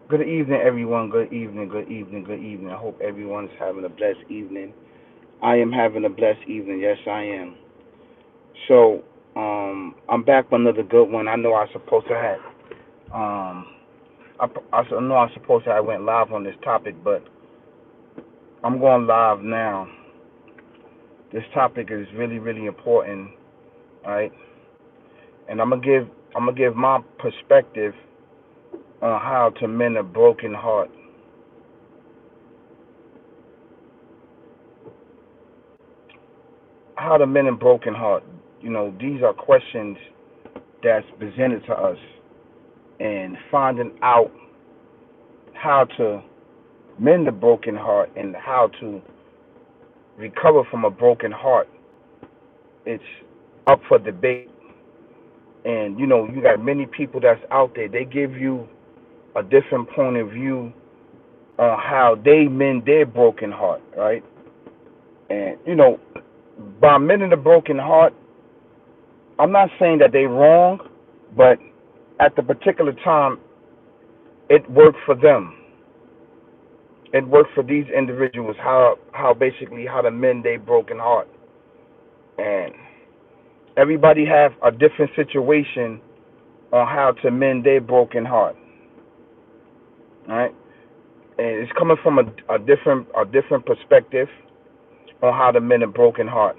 Good evening, everyone. Good evening, good evening, good evening. I hope everyone's having a blessed evening. I am having a blessed evening. Yes, I am. So, I'm back with another good one. I know I was supposed to have, um, I know I was supposed to have went live on this topic, but I'm going live now. This topic is really, really important, all right? And I'm gonna give my perspective on how to mend a broken heart. How to mend a broken heart. These are questions that's presented to us, and finding out how to mend a broken heart and how to recover from a broken heart, it's up for debate. And you got many people that's out there. They give you a different point of view on how they mend their broken heart, right? And by mending a broken heart, I'm not saying that they wrong, but at the particular time, it worked for them. It worked for these individuals. How basically how to mend their broken heart. And everybody have a different situation on how to mend their broken heart. All right, and it's coming from a different perspective on how to mend a broken heart.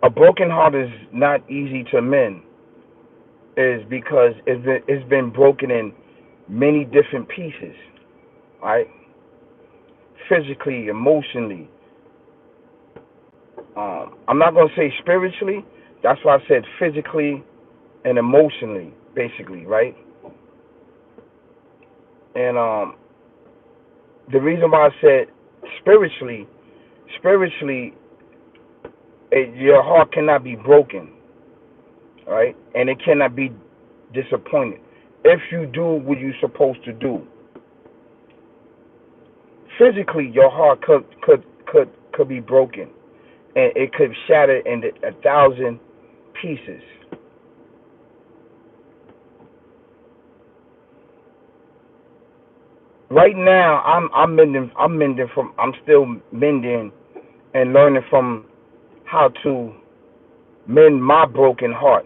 A broken heart is not easy to mend, is because it's been broken in many different pieces. Right, physically, emotionally. I'm not gonna say spiritually. That's why I said physically and emotionally, basically, right? And the reason why I said spiritually, spiritually, your heart cannot be broken, right? And it cannot be disappointed. If you do what you're supposed to do, physically, your heart could be broken, and it could shatter into 1,000 pieces. Right now, I'm still mending and learning from how to mend my broken heart,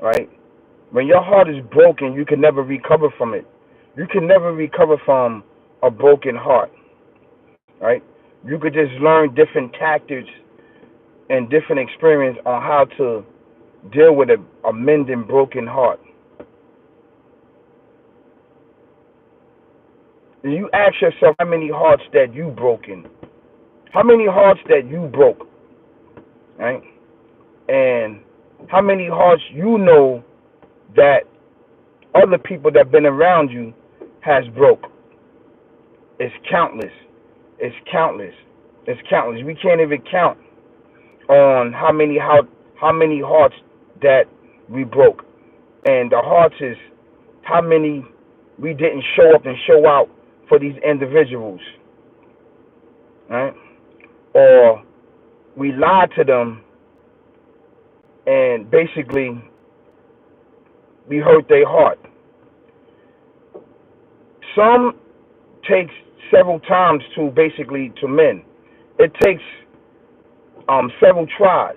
right? When your heart is broken, you can never recover from it. You can never recover from a broken heart, right? You could just learn different tactics and different experience on how to deal with a mending broken heart. And you ask yourself how many hearts that you broken, how many hearts that you broke, right? And how many hearts that other people that been around you has broke. It's countless. It's countless. It's countless. We can't even count on how many hearts that we broke. And the hearts is how many we didn't show up and show out for these individuals, right? Or we lied to them and basically we hurt their heart. Some takes several times to basically to mend. It takes several tries.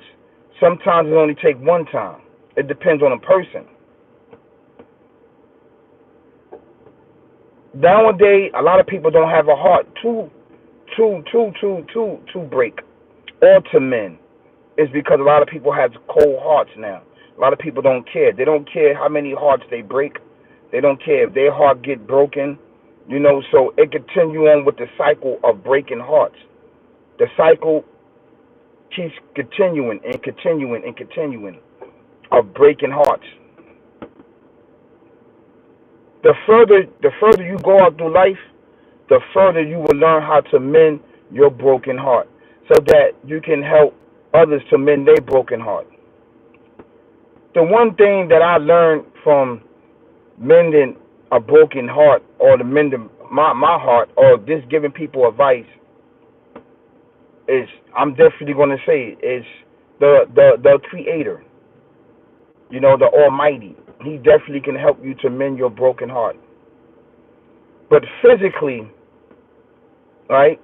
Sometimes it only take one time. It depends on a person. Nowadays, a lot of people don't have a heart to break or to mend. It's because a lot of people have cold hearts now. A lot of people don't care. They don't care how many hearts they break. They don't care if their heart get broken. So it continue on with the cycle of breaking hearts. The cycle keeps continuing and continuing and continuing of breaking hearts. The further you go out through life, the further you will learn how to mend your broken heart, so that you can help others to mend their broken heart. The one thing that I learned from mending a broken heart, or the mending my heart, or just giving people advice, is, I'm definitely going to say, is the creator, the Almighty. he definitely can help you to mend your broken heart. But physically, right,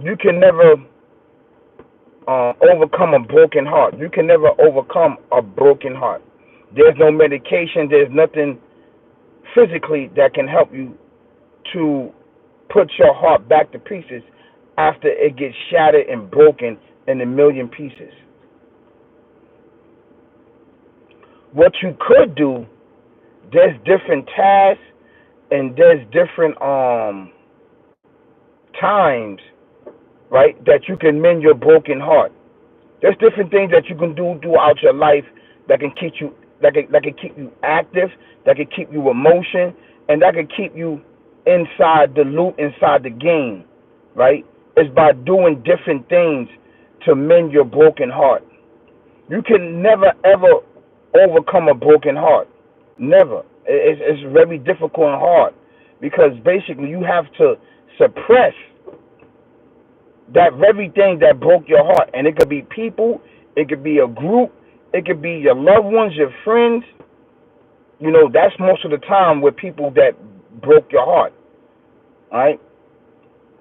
you can never overcome a broken heart. You can never overcome a broken heart. There's no medication, there's nothing physically that can help you to put your heart back to pieces after it gets shattered and broken in a million pieces. What you could do, there's different tasks and there's different times, right, that you can mend your broken heart. There's different things that you can do throughout your life that can keep you keep you active, that can keep you emotion, and that can keep you inside the loop, inside the game, right? It's by doing different things to mend your broken heart. You can never ever overcome a broken heart. Never. It's very difficult and hard because basically you have to suppress that very thing that broke your heart. And it could be people, it could be a group, it could be your loved ones, your friends. You know, that's most of the time with people that broke your heart. All right?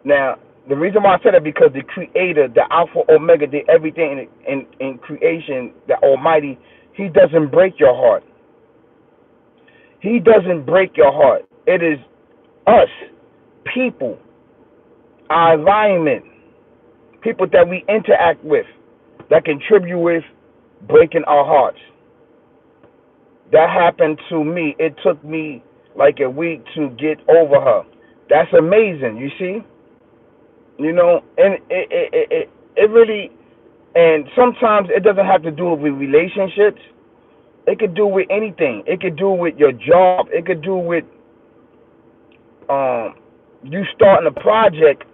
Now, the reason why I said that because the Creator, the Alpha Omega, did everything in creation, the Almighty, He doesn't break your heart. He doesn't break your heart. It is us, people, our environment, people that we interact with that contribute with breaking our hearts. That happened to me. It took me like a week to get over her. That's amazing, you see? You know, and it really, and sometimes it doesn't have to do with relationships. It could do with anything. It could do with your job. It could do with you starting a project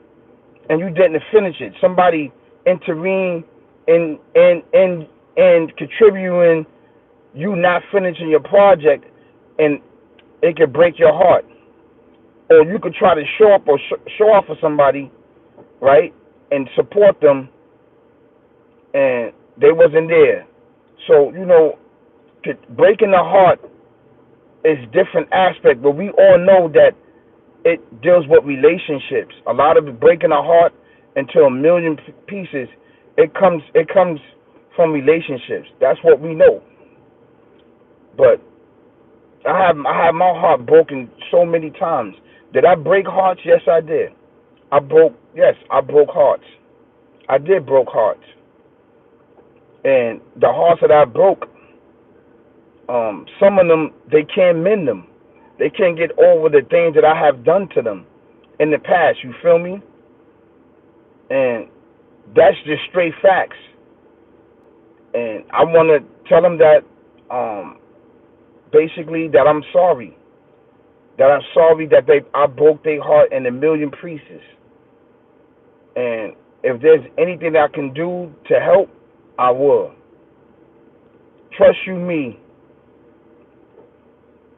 and you didn't finish it. Somebody intervened in contributing you not finishing your project, and it could break your heart. Or you could try to show up or show off for somebody, right, and support them, and they wasn't there. So, you know, breaking the heart is different aspect, but we all know that it deals with relationships. A lot of it breaking a heart into a million pieces, it comes from relationships. That's what we know. But I have my heart broken so many times. Did I break hearts? Yes, I did. I broke hearts. I did broke hearts. And the hearts that I broke, some of them, they can't mend them. They can't get over the things that I have done to them in the past. You feel me? And that's just straight facts. And I want to tell them that, basically, that I'm sorry. That I'm sorry that I broke their heart in a million pieces. And if there's anything that I can do to help, I will. Trust you me.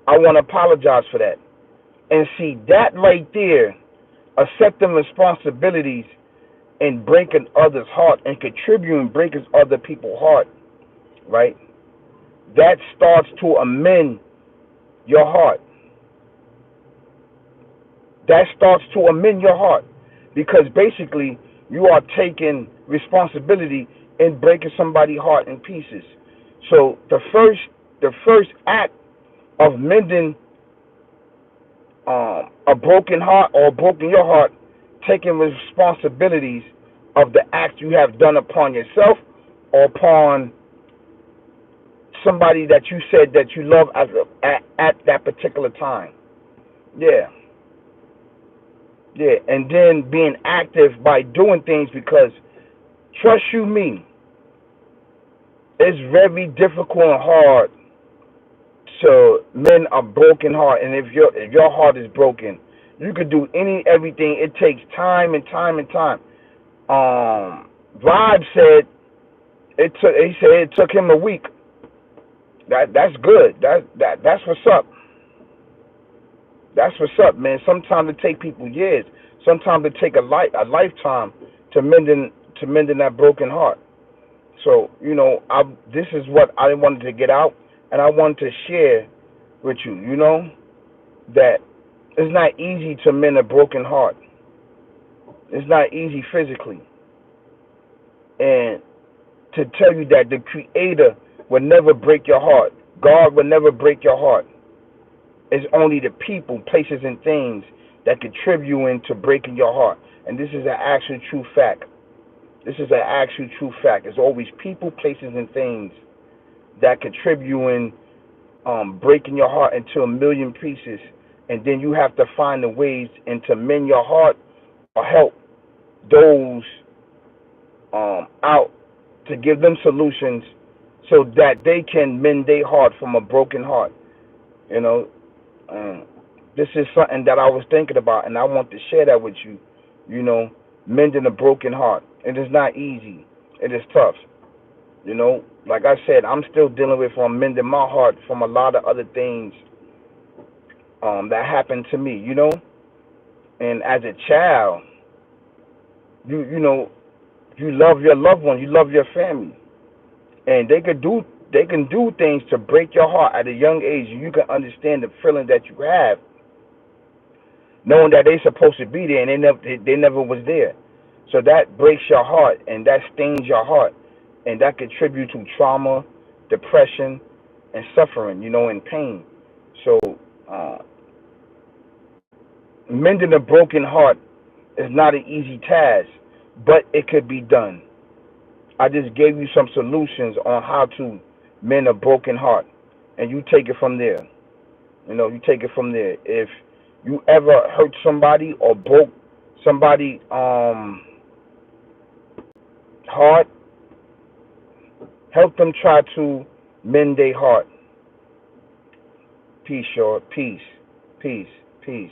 I want to apologize for that. And see, that right there, accepting responsibilities in breaking others' heart and contributing breaking other people's heart, right? That starts to amend your heart. That starts to amend your heart. Because basically, you are taking responsibility in breaking somebody's heart in pieces. So the first act of mending a broken heart or broken your heart, taking responsibilities of the acts you have done upon yourself or upon somebody that you said that you love at that particular time. Yeah. Yeah, and then being active by doing things, because trust you me, it's very difficult and hard to mend a broken heart. And if your heart is broken, you could do everything. It takes time and time and time. Vibe said it took him a week. That's good. That's what's up. That's what's up, man. Sometimes it take people years. Sometimes it take a lifetime to mending that broken heart. So, you know, this is what I wanted to get out, And I want to share with you, that it's not easy to mend a broken heart. It's not easy physically. And to tell you that the Creator will never break your heart. God will never break your heart. It's only the people, places, and things that contribute into breaking your heart. And this is an actual true fact. This is an actual true fact. It's always people, places, and things that contribute in breaking your heart into a million pieces. And then you have to find the ways and to mend your heart or help those out to give them solutions so that they can mend their heart from a broken heart. You know, this is something that I was thinking about, and I want to share that with you. Mending a broken heart. It is not easy. It is tough. Like I said, I'm still dealing with mending my heart from a lot of other things that happened to me. And as a child, you love your loved one, you love your family, and they can do things to break your heart at a young age. And you can understand the feeling that you have, knowing that they're supposed to be there and they never was there. So that breaks your heart and that stings your heart, and that contributes to trauma, depression, and suffering. And pain. So uh, mending a broken heart is not an easy task, but it could be done. I just gave you some solutions on how to mend a broken heart, and you take it from there. You take it from there. If you ever hurt somebody or broke somebody heart, help them try to mend their heart. Peace, y'all. Peace, peace, peace.